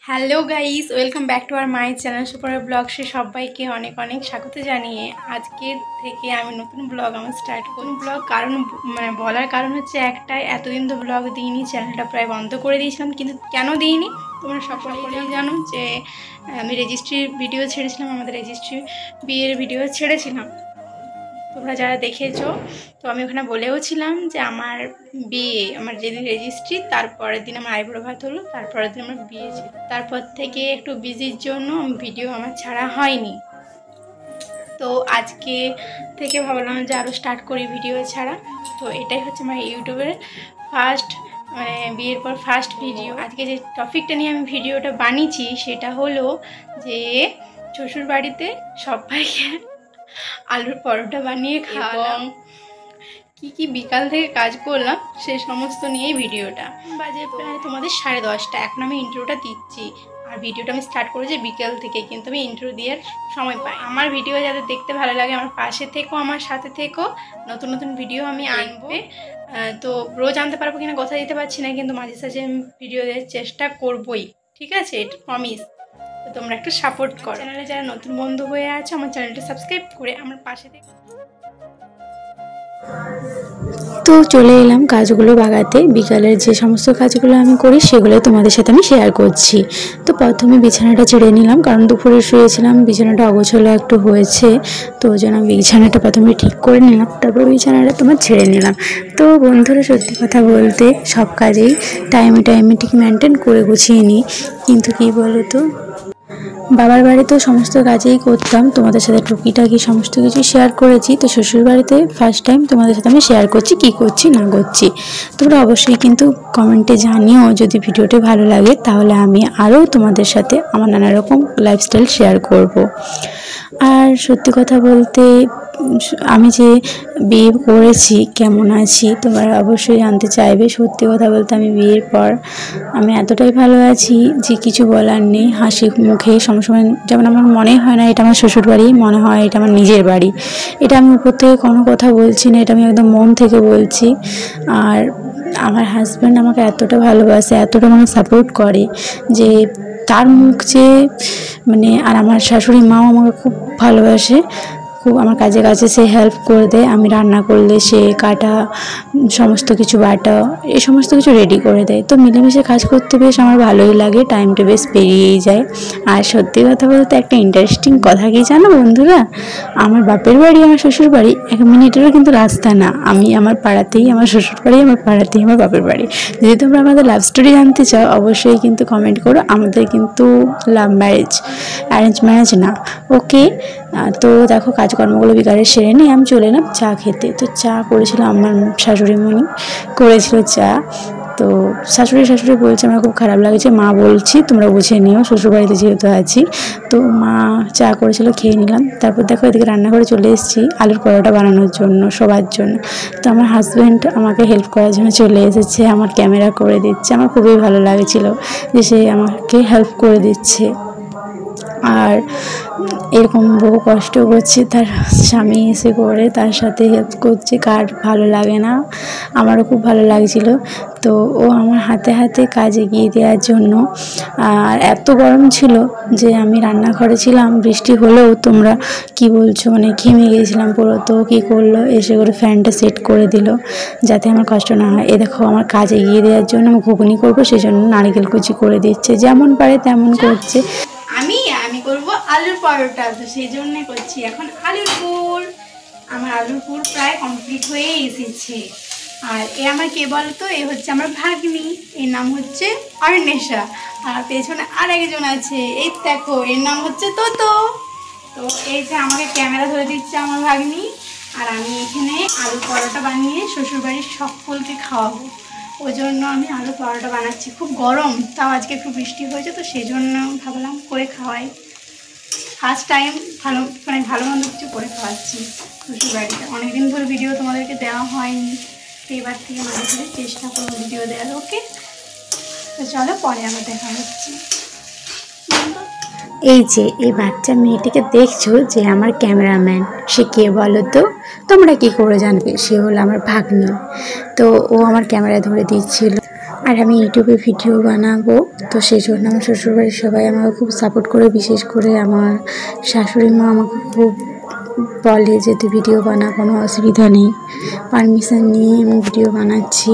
Hello guys, welcome back to our my channel super ব্লগসে সবাইকে অনেক অনেক স্বাগত জানিয়ে আজকে থেকে আমি নতুন ব্লগ স্টার্ট করি। কারণ বলার কারণ হচ্ছে একটাই, এতদিন তো ব্লগ দিইনি, চ্যানেলটা প্রায় বন্ধ করে দিয়েছিলাম। কিন্তু কেন দিইনি তোমরা সকলেই জানো যে আমি রেজিস্ট্রির ভিডিও ছেড়েছিলাম, আমাদের রেজিস্ট্রি বিয়ের ভিডিও ছেড়েছিলাম, তোমরা যারা দেখেছো। তো আমি ওখানে বলেও ছিলাম যে আমার বিয়ে, আমার যেদিন রেজিস্ট্রি তারপরের দিন আমার আইব্রো ভাত হলো, তারপরের দিন আমার বিয়ে ছিল। তারপর থেকে একটু বিজির জন্য ভিডিও আমার ছাড়া হয়নি। তো আজকে থেকে ভাবলাম যে আরও স্টার্ট করি ভিডিও ছাড়া। তো এটাই হচ্ছে আমার ইউটিউবের ফার্স্ট, বিয়ের পর ফার্স্ট ভিডিও। আজকে যে টপিকটা নিয়ে আমি ভিডিওটা বানিয়েছি সেটা হলো যে শ্বশুর বাড়িতে সবাইকে আলুর পরোটা বানিয়ে খাওয়ালাম, কি বিকাল থেকে কাজ করলাম সে সমস্ত নিয়েই ভিডিওটা। বাজে প্রায় তোমাদের 10:30, এখন আমি ইন্ট্রোটা দিচ্ছি। আর ভিডিওটা আমি স্টার্ট করেছি বিকেল থেকে, কিন্তু আমি ইন্ট্রো দেওয়ার সময় পাই। আমার ভিডিও যাদের দেখতে ভালো লাগে আমার পাশে থেকো, আমার সাথে থেকো, নতুন নতুন ভিডিও আমি আনবো। তো রোজ আনতে পারবো কিনা কথা দিতে পারছি না, কিন্তু মাঝে সাঝে আমি ভিডিও দেওয়ার চেষ্টা করবোই, ঠিক আছে? এটা প্রমিস। তো তোমরা একটু সাপোর্ট করো। চ্যানেলে যারা নতুন বন্ধু হয়ে আছো আমার চ্যানেলটা সাবস্ক্রাইব করে আমার পাশে থেকো। তো চলে এলাম কাজগুলো বাগাতে। বিকালের যে সমস্ত কাজগুলো আমি করি সেগুলো তোমাদের সাথে আমি শেয়ার করছি। তো প্রথমে বিছানাটা ছেড়ে নিলাম, কারণ দুপুরে শুয়েছিলাম, বিছানাটা অগোছালো একটু হয়েছে, তো ওই জন্য বিছানাটা প্রথমে ঠিক করে নিলাম, তারপর বিছানাটা তোমার ছেড়ে নিলাম। তো বন্ধুরা, সত্যি কথা বলতে সব কাজেই টাইমে ঠিক মেনটেন করে গুছিয়ে নিই, কিন্তু কী বলো তো, বাবার বাড়িতেও সমস্ত কাজেই করতাম, তোমাদের সাথে টুকিটাকি সমস্ত কিছু শেয়ার করেছি। তো শ্বশুর বাড়িতে ফার্স্ট টাইম তোমাদের সাথে আমি শেয়ার করছি কি করছি না করছি। তোমরা অবশ্যই কিন্তু কমেন্টে জানিও যদি ভিডিওটি ভালো লাগে, তাহলে আমি আরও তোমাদের সাথে আমার নানা রকম লাইফস্টাইল শেয়ার করব। আর সত্যি কথা বলতে আমি যে বিয়ে করেছি কেমন আছি তোমরা অবশ্যই জানতে চাইবে। সত্যি কথা বলতে আমি বিয়ের পর আমি এতটাই ভালো আছি যে কিছু বলার নেই। হাসি মুখে সবসময়, যেমন আমার মনেই হয় না এটা আমার শ্বশুর বাড়ি, মনে হয় এটা আমার নিজের বাড়ি। এটা আমি উপর থেকে কোনো কথা বলছি না, এটা আমি একদম মন থেকে বলছি। আর আমার হাজব্যান্ড আমাকে এতটা ভালোবাসে, এতটা আমাকে সাপোর্ট করে যে তার মুখ যে আর আমার শাশুড়ি মাও আমাকে খুব ভালোবাসে, খুব আমার কাজে সে হেল্প করে দেয়। আমি রান্না করলে সে কাটা, সমস্ত কিছু বাটা, এই সমস্ত কিছু রেডি করে দেয়। তো মিলেমিশে কাজ করতে বেশ আমার ভালোই লাগে, টাইমটা বেশ পেরিয়েই যায়। আর সত্যি কথা বলতে একটা ইন্টারেস্টিং কথা কি জানো বন্ধুরা, আমার বাপের বাড়ি আমার শ্বশুর বাড়ি 1 মিনিটেরও কিন্তু রাস্তা না। আমি আমার পাড়াতেই আমার শ্বশুর বাড়ি, আমার পাড়াতেই আমার বাপের বাড়ি। যদি তোমরা আমাদের লাভ স্টোরি জানতে চাও অবশ্যই কিন্তু কমেন্ট করো। আমাদের কিন্তু লাভ ম্যারেজ, অ্যারেঞ্জ ম্যারেজ না, ওকে? তো দেখো কাজকর্মগুলো বিকালে সেরে নিয়ে আমি চলে এলাম চা খেতে। তো চা করেছিল আমার শাশুড়িমণি, করেছিল চা। তো শাশুড়ি বলছে আমার খুব খারাপ লাগছে, মা বলছি তোমরা বুঝে নিও, শ্বশুরবাড়িতে যেহেতু আছি। তো মা চা করেছিল, খেয়ে নিলাম। তারপর দেখো এদিকে রান্নাঘরে চলে এসেছি আলুর পরোটা বানানোর জন্য সবার জন্য। তো আমার হাজব্যান্ড আমাকে হেল্প করার জন্য চলে এসেছে, আমার ক্যামেরা করে দিচ্ছে। আমার খুবই ভালো লাগছিল যে সে আমাকে হেল্প করে দিচ্ছে। আর এরকম বহু কষ্ট করছে, তার স্বামী এসে করে তার সাথে হেল্প করছে, কার ভালো লাগে না? আমারও খুব ভালো লাগছিল। তো ও আমার হাতে হাতে কাজ এগিয়ে দেওয়ার জন্য। আর এত গরম ছিল যে আমি রান্নাঘরে ছিলাম, বৃষ্টি হলেও তোমরা কি বলছো, ঘেমে গিয়েছিলাম পুরো। তো কী করলো, এসে করে ফ্যানটা সেট করে দিল যাতে আমার কষ্ট না হয়। এ দেখো আমার কাজ এগিয়ে দেওয়ার জন্য আমি ঘুগনি করবো, সেই জন্য নারকেল কুচি করে দিচ্ছে, যেমন পারে তেমন করছে। আমি করব আলুর পরোটা, তো সেই জন্যই করছি এখন আলুর পুর। আমার আলুর পুর প্রায় কমপ্লিট হয়ে এসেছে। আর এ আমার কে বলতো, এ হচ্ছে আমার ভাগ্নি, এর নাম হচ্ছে অর্ণেশা। আর পেছনে আর একজন আছে, এই দেখো, এর নাম হচ্ছে তোতো। তো এই যে আমাকে ক্যামেরা ধরে দিচ্ছে আমার ভাগ্নি। আর আমি এখানে আলু পরোটা বানিয়ে শ্বশুরবাড়ির সকলকে খাওয়াবো, ওই জন্য আমি আলু পরোটা বানাচ্ছি। খুব গরম, তাও আজকে একটু বৃষ্টি হয়েছে, তো সেই জন্য ভাবলাম করে খাওয়াই। ফার্স্ট টাইম ভালো মন্দ কিছু করে খাওয়াচ্ছি শ্বশুরবাড়িতে। অনেকদিন ধরে ভিডিও তোমাদেরকে দেওয়া হয়নি, তো এবার থেকে মাঝে ধরে চেষ্টা করবো ভিডিও দেওয়ার, ওকে? তো চলো পরে আবার দেখা হচ্ছে। এই যে এই বাচ্চা মেয়েটিকে দেখছো যে আমার ক্যামেরাম্যান, সে কে বলো তো? তোমরা কি করে জানবে? সে হলো আমার ভাগ্নি। তো ও আমার ক্যামেরা ধরে দিচ্ছিল। আর আমি ইউটিউবে ভিডিও বানাবো, তো সেই জন্য আমার শ্বশুরবাড়ির সবাই আমাকে খুব সাপোর্ট করে, বিশেষ করে আমার শাশুড়ি মা আমাকে খুব বলে যে তুই ভিডিও বানা, কোনো অসুবিধা নেই, পারমিশন নিয়ে আমি ভিডিও বানাচ্ছি।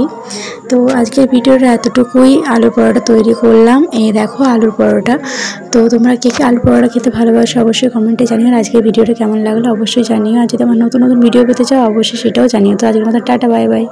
তো আজকের ভিডিওটা এতটুকুই। আলুর পরোটা তৈরি করলাম, এই দেখো আলুর পরোটা। তো তোমরা কে কে আলুর পরোটা খেতে ভালোবাসো অবশ্যই কমেন্টে জানিও। আর আজকের ভিডিওটা কেমন লাগলো অবশ্যই জানিও। আর যদি আমার নতুন নতুন ভিডিও পেতে চাও অবশ্যই সেটাও জানিও। তো আজকের মতো টাটা, বাই বাই।